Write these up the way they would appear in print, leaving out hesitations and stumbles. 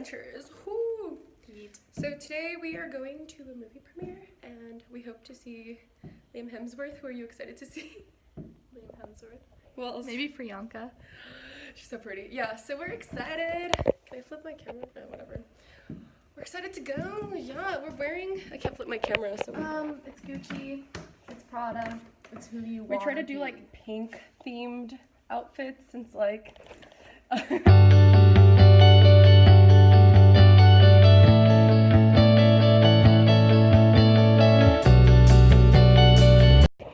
adventures. Woo. So today we are going to a movie premiere and we hope to see Liam Hemsworth. Who are you excited to see? Liam Hemsworth. Well, maybe Priyanka. She's so pretty. Yeah, so we're excited. Can I flip my camera? No, whatever. We're excited to go. Yeah, we're wearing, I can't flip my camera. So It's Gucci, it's Prada, it's who you want. we try to do like pink themed outfits since like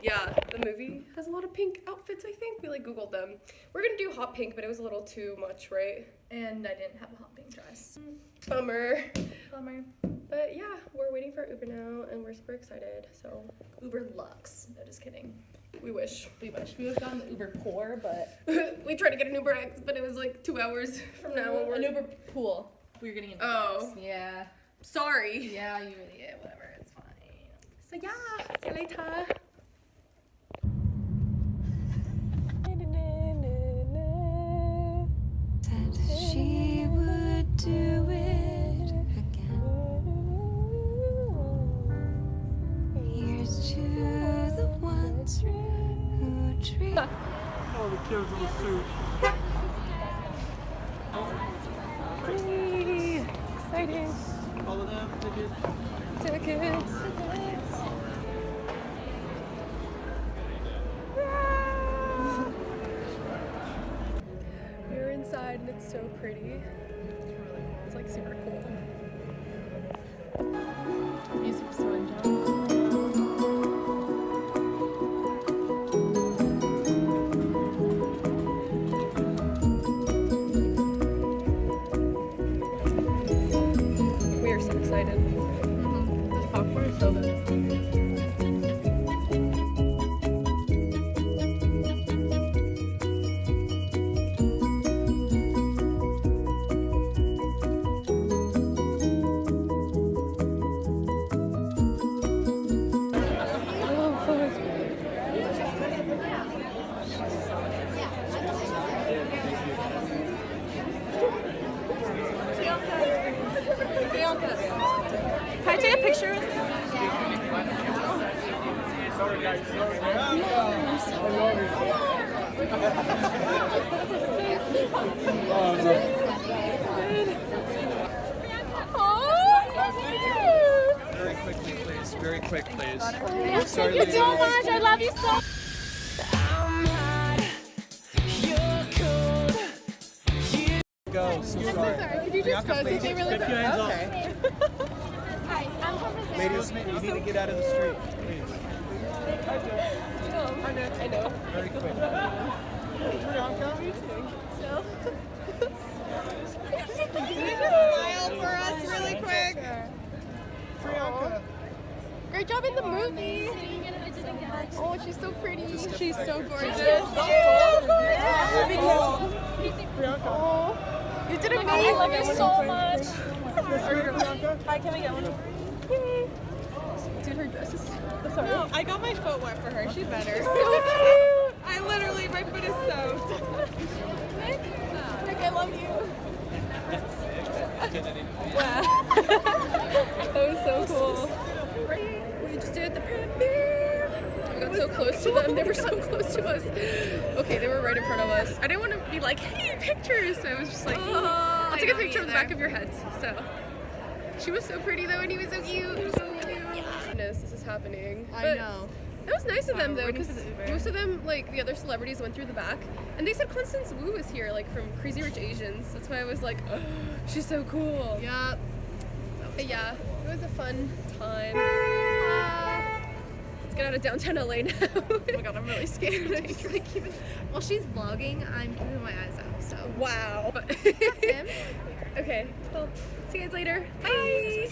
yeah, the movie has a lot of pink outfits. I think we like googled them. We're gonna do hot pink, but it was a little too much, right? And I didn't have a hot pink dress. Bummer. But yeah, we're waiting for Uber now and we're super excited. So Uber Lux. No, just kidding. we wish. We wish. We would have gotten the Uber Poor, but We tried to get an Uber X, but it was like 2 hours from now. And we're an Uber Pool. We were getting into Oh. Yeah. Sorry. Yeah, you really yeah, whatever. It's fine. So yeah, see you later. She would do it again. Here's to the ones who dream. Oh, the kids in the suit. Hey, exciting. All of them, tickets. Tickets. We're inside and it's so pretty. It's like super cool. Music's so enjoyable. We are so excited. This popcorn is so good. Can I take a picture with you? Sorry, guys. Very quickly, please. Very quick, please. Thank you so much. I love you so. Go. So sorry. Could you just pose with me really Keep quick? your hands up. Okay. Hi, I'm from Brazil. Ladies, you need to get out of the street, please. I know. Very quick. Priyanka? Smile for us really quick. Priyanka. Great job in the movie. Oh, she's so pretty. She's so gorgeous. Priyanka. Oh, you did amazing. I love you so much. Priyanka? Hi, can we get one? Yay. Dude, her dress is sorry. No, I got my foot wet for her. She better. So cute. I literally, my foot is soaked. Nick, I love you. Wow. That was so cool. We just did the premiere. We got so close to them. They were so close to us. Okay, they were right in front of us. I didn't want to be like, hey, pictures. So I was just like, I'll take a picture of the back of your heads. So she was so pretty though, and he was so cute. He was so cute. Goodness, this is happening. I know. That was nice of them though, waiting because for the Uber. most of them, like the other celebrities, went through the back, and they said Constance Wu is here, like from Crazy Rich Asians. That's why I was like, oh, she's so cool. Yeah. But yeah, it was a fun time. Let's get out of downtown LA now. Oh my god, I'm really scared. I'm just like keeping. While she's vlogging, I'm keeping my eyes out. So. Wow. That's him. Okay, well, see you guys later. Bye.